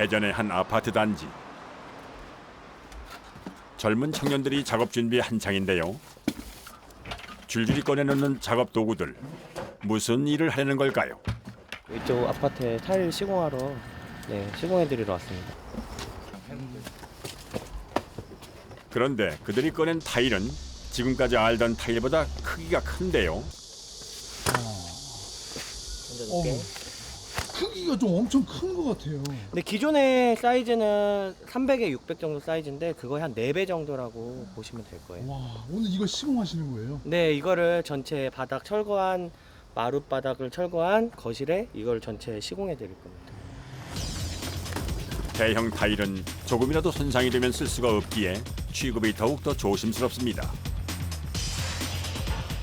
대전의 한 아파트 단지. 젊은 청년들이 작업 준비 한창인데요. 줄줄이 꺼내놓는 작업 도구들. 무슨 일을 하려는 걸까요? 이쪽 아파트에 타일 시공하러 시공해드리러 왔습니다. 그런데 그들이 꺼낸 타일은 지금까지 알던 타일보다 크기가 큰데요. 크기가 좀 엄청 큰 것 같아요. 근데 기존의 사이즈는 300에 600 정도 사이즈인데 그거의 한 4배 정도라고 보시면 될 거예요. 와, 오늘 이거 시공하시는 거예요? 네, 이거를 전체 바닥 철거한 마룻바닥을 철거한 거실에 이걸 전체 시공해 드릴 겁니다. 대형 타일은 조금이라도 손상이 되면 쓸 수가 없기에 취급이 더욱더 조심스럽습니다.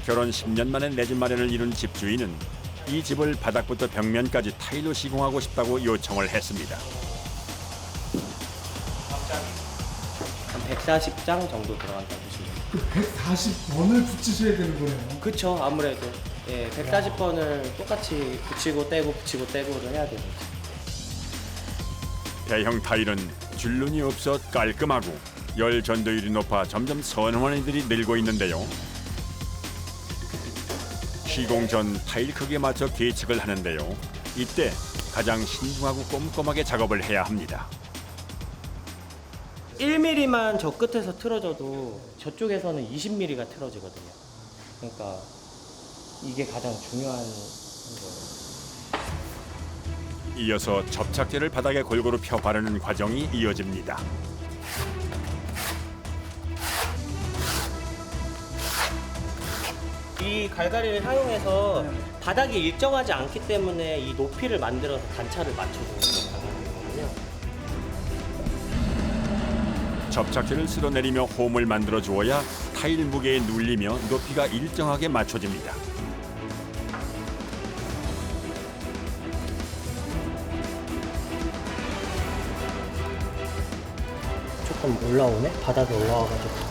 결혼 10년 만에 내 집 마련을 이룬 집주인은 이 집을 바닥부터 벽면까지 타일로 시공하고 싶다고 요청을 했습니다. 한 140장 정도 들어간다고 보시면 돼요. 그 140번을 붙이셔야 되는 거네요. 그쵸, 아무래도 140번을 똑같이 붙이고 떼고 붙이고 떼고를 해야 되죠. 대형 타일은 줄눈이 없어 깔끔하고 열 전도율이 높아 점점 선호하는 이들이 늘고 있는데요. 시공 전 타일 크기에 맞춰 계측을 하는데요. 이때 가장 신중하고 꼼꼼하게 작업을 해야 합니다. 1mm만 저 끝에서 틀어져도 저쪽에서는 20mm가 틀어지거든요. 그러니까 이게 가장 중요한 거예요. 이어서 접착제를 바닥에 골고루 펴 바르는 과정이 이어집니다. 이 갈갈이를 사용해서 바닥이 일정하지 않기 때문에 이 높이를 만들어서 단차를 맞춰주는 방법이거든요. 접착제를 쓸어내리며 홈을 만들어 주어야 타일 무게에 눌리며 높이가 일정하게 맞춰집니다. 조금 올라오네? 바닥에 올라와가지고.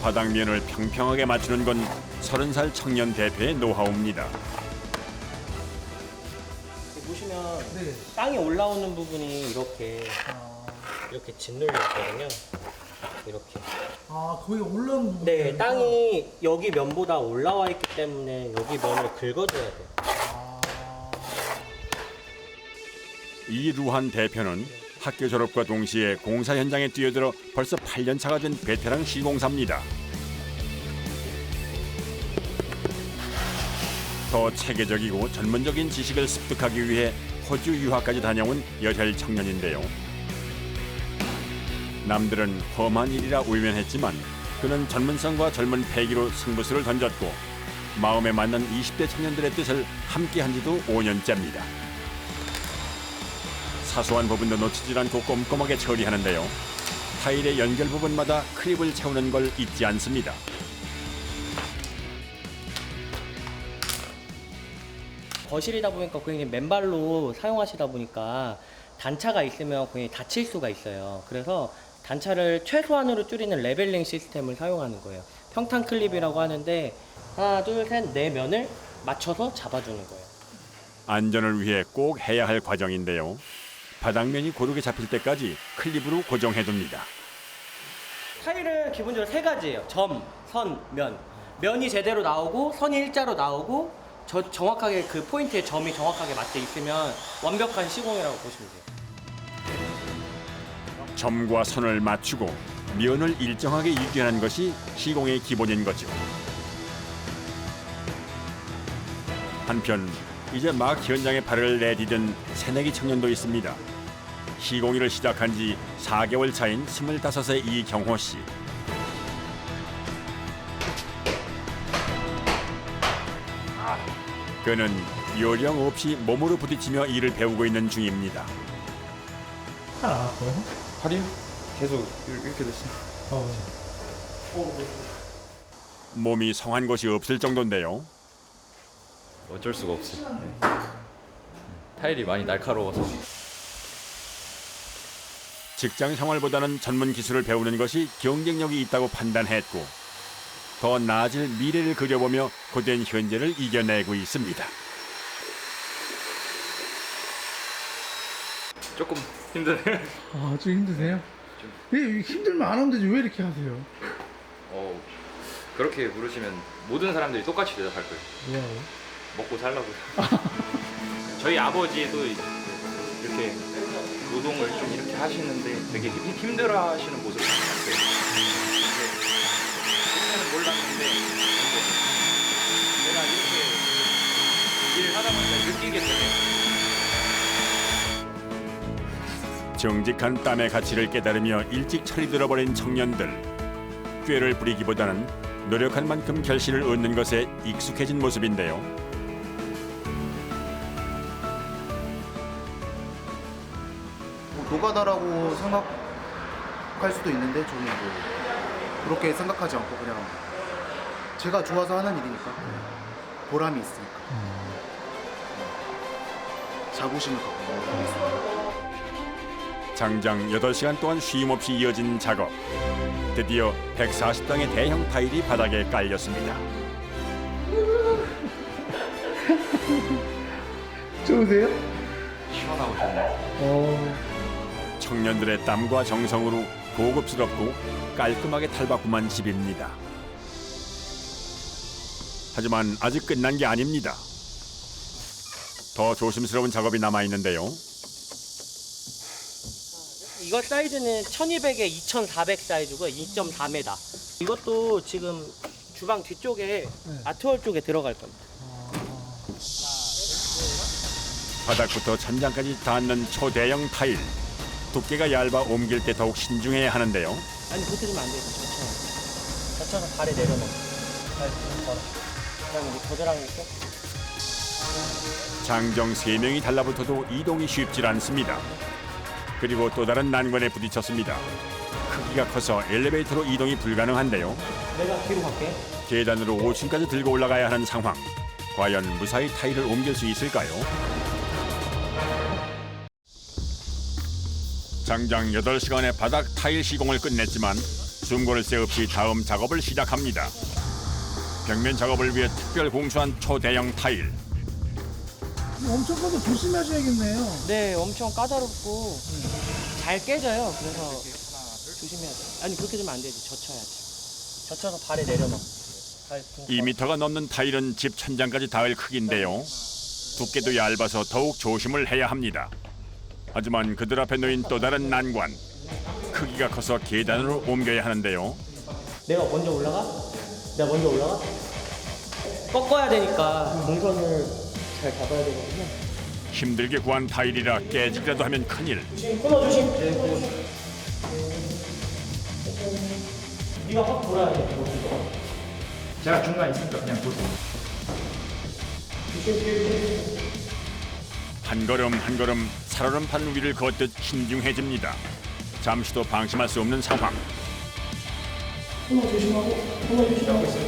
바닥면을 평평하게 맞추는 건 30살 청년 대표의 노하우입니다. 보시면 네. 땅이 올라오는 부분이 이렇게 짓눌려 있거든요. 이렇게. 아, 거기 올라오는 부분. 네, 땅이 여기 면보다 올라와 있기 때문에 여기 면을 긁어줘야 돼요. 이루한 대표는 학교 졸업과 동시에 공사 현장에 뛰어들어 벌써 8년 차가 된 베테랑 시공사입니다. 더 체계적이고 전문적인 지식을 습득하기 위해 호주 유학까지 다녀온 열혈 청년인데요. 남들은 험한 일이라 외면했지만 그는 전문성과 젊은 패기로 승부수를 던졌고 마음에 맞는 20대 청년들의 뜻을 함께한 지도 5년째입니다. 사소한 부분도 놓치지 않고 꼼꼼하게 처리하는데요. 타일의 연결 부분마다 크립을 채우는 걸 잊지 않습니다. 거실이다 보니까 고객님 맨발로 사용하시다 보니까 단차가 있으면 고객님이 다칠 수가 있어요. 그래서 단차를 최소한으로 줄이는 레벨링 시스템을 사용하는 거예요. 평탄 클립이라고 하는데 하나, 둘, 셋, 네 면을 맞춰서 잡아주는 거예요. 안전을 위해 꼭 해야 할 과정인데요. 바닥면이 고르게 잡힐 때까지 클립으로 고정해둡니다. 타일은 기본적으로 세 가지예요. 점, 선, 면. 면이 제대로 나오고 선이 일자로 나오고 정확하게 그 포인트에 점이 정확하게 맞게 있으면 완벽한 시공이라고 보시면 돼요. 점과 선을 맞추고 면을 일정하게 유지하는 것이 시공의 기본인 거죠. 한편 이제 막 현장에 발을 내디딘 새내기 청년도 있습니다. 시공일을 시작한 지 4개월 차인 25세 이경호 씨. 그는 요령 없이 몸으로 부딪히며 일을 배우고 있는 중입니다. 팔 안 아파요? 팔이 계속 이렇게 됐어요. 몸이 성한 곳이 없을 정도인데요. 어쩔 수가 없어요. 타일이 많이 날카로워서. 직장 생활보다는 전문 기술을 배우는 것이 경쟁력이 있다고 판단했고 더 나아질 미래를 그려보며 고된 현재를 이겨내고 있습니다. 조금 힘드네요. 아, 좀 힘드세요? 왜 힘들면 안 하면 되지 왜 이렇게 하세요? 그렇게 부르시면 모든 사람들이 똑같이 대답할 거예요. 뭐라고? 먹고 살라고요. 저희 아버지도 이렇게 노동을 좀 이렇게 하시는데 되게 힘들어 하시는 모습을 봤어요. 그때는 몰랐는데 내가 이렇게 일을 하다 보니까 느끼게 되네요. 정직한 땀의 가치를 깨달으며 일찍 철이 들어버린 청년들. 꾀를 부리기보다는 노력한 만큼 결실을 얻는 것에 익숙해진 모습인데요. 뭐 노가다라고 생각할 수도 있는데 저는 뭐 그렇게 생각하지 않고 그냥 제가 좋아서 하는 일이니까 보람이 있으니까 자부심을 갖고 있습니다. 장장 8시간 동안 쉼 없이 이어진 작업. 드디어 140당의 대형 타일이 바닥에 깔렸습니다. 좋으세요? 시원하고 좋네요. 청년들의 땀과 정성으로 고급스럽고 깔끔하게 탈바꿈한 집입니다. 하지만 아직 끝난 게 아닙니다. 더 조심스러운 작업이 남아 있는데요. 이거 사이즈는 1200에 2400 사이즈고요. 2.4m. 이것도 지금 주방 뒤쪽에 아트월 쪽에 들어갈 겁니다. 바닥부터 천장까지 닿는 초대형 타일. 두께가 얇아 옮길 때 더욱 신중해야 하는데요. 아니 그렇게 되면 안 돼요. 젖혀서 발에 내려놓고 발 좀 걸어. 그다음에 이제 겨드랑이 있고. 장정 3명이 달라붙어도 이동이 쉽질 않습니다. 그리고 또 다른 난관에 부딪혔습니다. 크기가 커서 엘리베이터로 이동이 불가능한데요. 내가 뒤로 갈게. 계단으로 5층까지 들고 올라가야 하는 상황. 과연 무사히 타일을 옮길 수 있을까요? 장장 8시간의 바닥 타일 시공을 끝냈지만 숨고를 새 없이 다음 작업을 시작합니다. 벽면 작업을 위해 특별 공수한 초대형 타일. 엄청 커서 조심하셔야겠네요. 네, 엄청 까다롭고 잘 깨져요. 그래서 조심해야 돼. 아니 그렇게 되면 안 되지. 젖혀야지. 젖혀서 발에 내려놔. 발 좀 걸어. 2m가 넘는 타일은 집 천장까지 닿을 크기인데요. 두께도 얇아서 더욱 조심을 해야 합니다. 하지만 그들 앞에 놓인 또 다른 난관. 크기가 커서 계단으로 옮겨야 하는데요. 내가 먼저 올라가? 내가 먼저 올라가? 꺾어야 되니까 동선을 잘 잡아야 되거든요. 힘들게 구한 타일이라 깨지기라도 하면 큰일. 끊어 조심. 네가 확 돌아야 돼. 제가 중간에 있으니까 그냥 보세요. 한 걸음 한 걸음 살얼음판 위를 걷듯 신중해집니다. 잠시도 방심할 수 없는 상황. 끊어 조심하고. 끊어 조심하고 있어.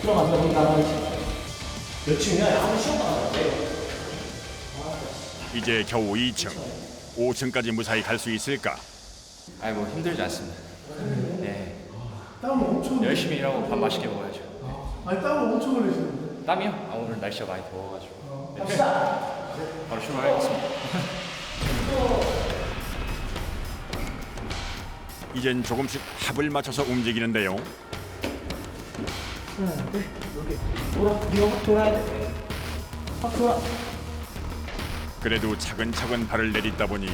들어간다. 그럼 나가야지. 몇 층이야? 아무 시험도 안 하는데. 이제 겨우 2층. 5층까지 무사히 갈 수 있을까? 아니 뭐 힘들지 않습니다. 네. 땀을 엄청 열심히 일하고 밥 맛있게 먹어야죠. 아니 땀을 엄청 흘리시는데. 땀이요? 아, 오늘 날씨가 많이 더워가지고. 네. 바로 출발하겠습니다. 이젠 조금씩 합을 맞춰서 움직이는데요. 돌아. 네가 확 돌아야 돼. 확 돌아. 그래도 차근차근 발을 내딛다 보니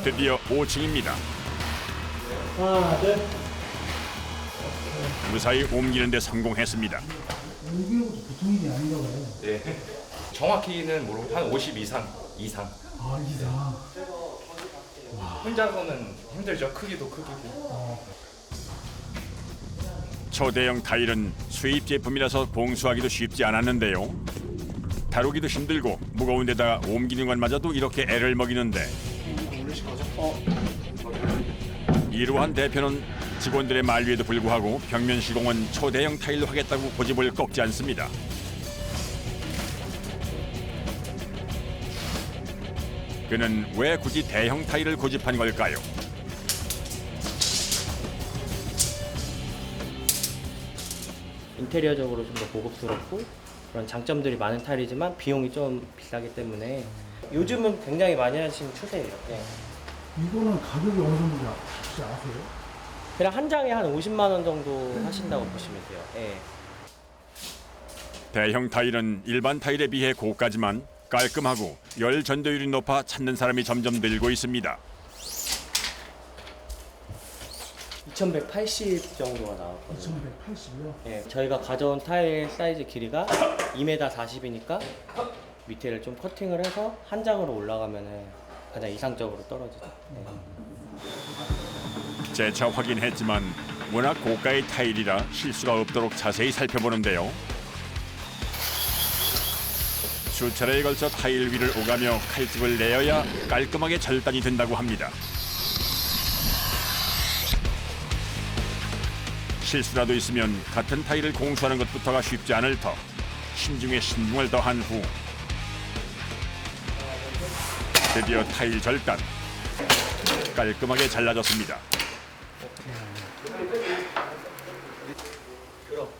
드디어 5층입니다. 하나, 둘. 무사히 옮기는 데 성공했습니다. 옮기는 것도 보통 일이 아닌가 봐요. 네. 정확히는 모르고 한 50 이상. 아, 이상. 혼자서는 힘들죠. 크기도 크기고. 초대형 타일은 수입 제품이라서 공수하기도 쉽지 않았는데요. 다루기도 힘들고 무거운 데다가 옮기는 것마저도 이렇게 애를 먹이는데 이러한 대표는 직원들의 만류에도 불구하고 벽면 시공은 초대형 타일로 하겠다고 고집을 꺾지 않습니다. 그는 왜 굳이 대형 타일을 고집한 걸까요? 인테리어적으로 좀 더 고급스럽고 그런 장점들이 많은 타일이지만 비용이 좀 비싸기 때문에 요즘은 굉장히 많이 하시는 추세예요. 네. 이거는 가격이 어느 정도인지 혹시 아세요? 그냥 한 장에 한 50만 원 정도 하신다고 보시면 돼요. 예. 대형 타일은 일반 타일에 비해 고가지만 깔끔하고 열 전도율이 높아 찾는 사람이 점점 늘고 있습니다. 2180 정도가 나왔거든요. 2180이요? 예, 저희가 가져온 타일 사이즈 길이가 2m 40이니까 밑에를 좀 커팅을 해서 한 장으로 올라가면은 가장 이상적으로 떨어지죠. 예. 재차 확인했지만 워낙 고가의 타일이라 실수가 없도록 자세히 살펴보는데요. 수차례에 걸쳐 타일 위를 오가며 칼집을 내어야 깔끔하게 절단이 된다고 합니다. 실수라도 있으면 같은 타일을 공수하는 것부터가 쉽지 않을 터 신중에 신중을 더한 후 드디어 타일 절단. 깔끔하게 잘라졌습니다.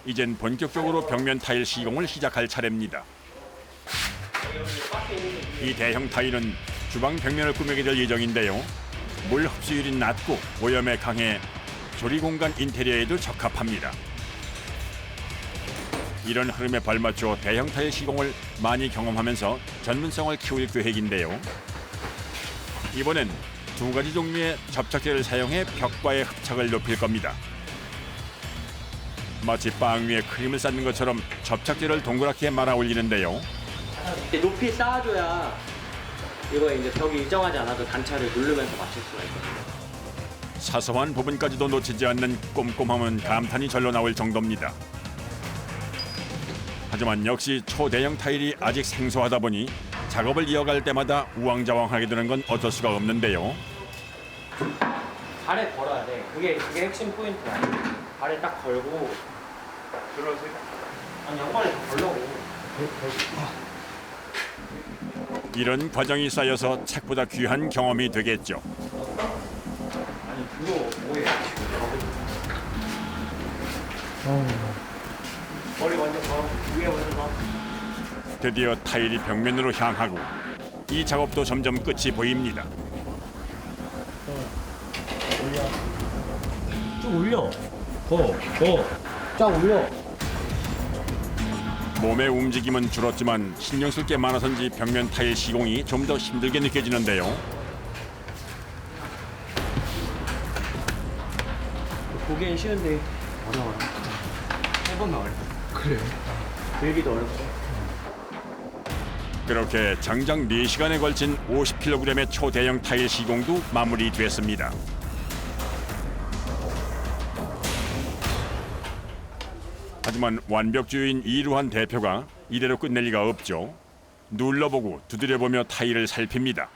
이젠 본격적으로 벽면 타일 시공을 시작할 차례입니다. 이 대형 타일은 주방 벽면을 꾸미게 될 예정인데요. 물 흡수율이 낮고 오염에 강해 조리 공간 인테리어에도 적합합니다. 이런 흐름에 발맞춰 대형 타일 시공을 많이 경험하면서 전문성을 키울 계획인데요. 이번엔 두 가지 종류의 접착제를 사용해 벽과의 흡착을 높일 겁니다. 마치 빵 위에 크림을 쌓는 것처럼 접착제를 동그랗게 말아 올리는데요. 높이 쌓아줘야 이거 이제 벽이 일정하지 않아도 단차를 누르면서 맞출 수가 있거든요. 사소한 부분까지도 놓치지 않는 꼼꼼함은 감탄이 절로 나올 정도입니다. 하지만 역시 초대형 타일이 아직 생소하다 보니 작업을 이어갈 때마다 우왕좌왕하게 되는 건 어쩔 수가 없는데요. 발에 걸어야 돼. 그게 핵심 포인트야. 발에 딱 걸고. 그러세요? 아니 양발에 다 걸려고. 이런 과정이 쌓여서 책보다 귀한 경험이 되겠죠. 아니 그거 뭐예요? 머리 먼저 더 위에 먼저 더. 드디어 타일이 벽면으로 향하고 이 작업도 점점 끝이 보입니다. 쭉 올려. 쫙 올려. 몸의 움직임은 줄었지만 신경 쓸 게 많아서인지 벽면 타일 시공이 좀 더 힘들게 느껴지는데요. 보기엔 쉬운데 어려워요. 해보면 어려워. 그래요? 들기도 어렵고. 그렇게 장장 4시간에 걸친 50kg의 초대형 타일 시공도 마무리됐습니다. 하지만 완벽주의인 이루한 대표가 이대로 끝낼 리가 없죠. 눌러보고 두드려보며 타일을 살핍니다.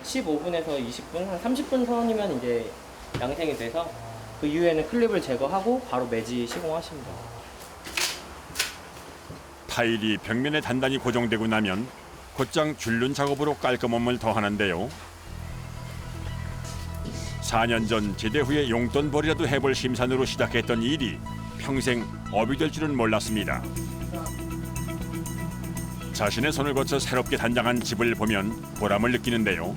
15분에서 20분, 한 30분 선이면 이제 양생이 돼서 그 이후에는 클립을 제거하고 바로 매지 시공하십니다. 타일이 벽면에 단단히 고정되고 나면 곧장 줄눈 작업으로 깔끔함을 더하는데요. 4년 전 제대 후에 용돈벌이라도 해볼 심산으로 시작했던 일이 평생 업이 될 줄은 몰랐습니다. 자신의 손을 거쳐 새롭게 단장한 집을 보면 보람을 느끼는데요.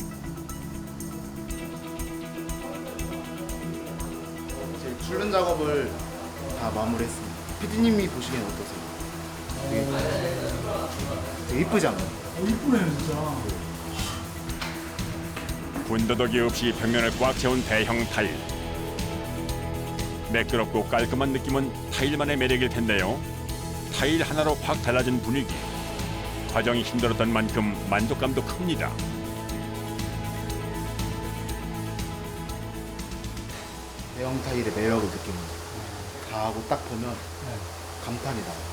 제 줄눈 작업을 다 마무리했습니다. PD님이 보시기엔 어떠세요? 되게 이쁘지 않나요? 이쁘네요 진짜. 군더더기 없이 벽면을 꽉 채운 대형 타일. 매끄럽고 깔끔한 느낌은 타일만의 매력일 텐데요. 타일 하나로 확 달라진 분위기. 과정이 힘들었던 만큼 만족감도 큽니다. 대형 타일의 매력을 느낍니다. 다 하고 딱 보면 감탄이 나요.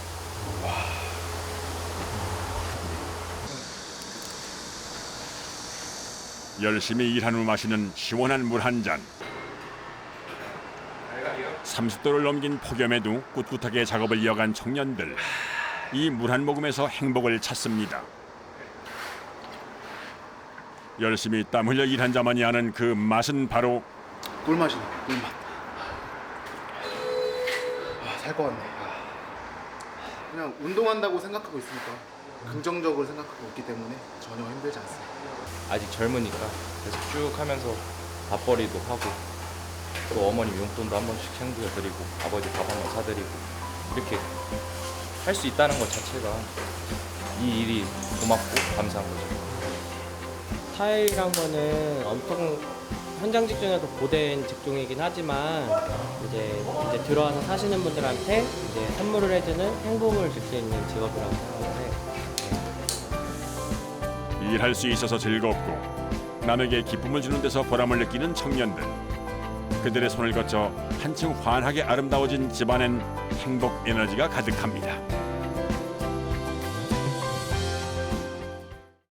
열심히 일한 후 마시는 시원한 물 한 잔. 30도를 넘긴 폭염에도 꿋꿋하게 작업을 이어간 청년들. 이 물 한 모금에서 행복을 찾습니다. 열심히 땀 흘려 일한 자만이 아는 그 맛은 바로 꿀맛이네, 꿀맛. 살 것 같네. 그냥 운동한다고 생각하고 있으니까 긍정적으로 생각하고 있기 때문에 전혀 힘들지 않습니다. 아직 젊으니까 계속 쭉 하면서 밥벌이도 하고 또 어머님 용돈도 한 번씩 챙겨드리고 아버지 밥 한 번 사드리고 이렇게 할 수 있다는 것 자체가 이 일이 고맙고 감사한 거죠. 타일이란 거는 엄청 현장 직종에서 고된 직종이긴 하지만 이제 들어와서 사시는 분들한테 이제 선물을 해주는 행복을 줄 수 있는 직업이라고 생각을 해요. 일할 수 있어서 즐겁고 남에게 기쁨을 주는 데서 보람을 느끼는 청년들. 그들의 손을 거쳐 한층 환하게 아름다워진 집안엔 행복 에너지가 가득합니다.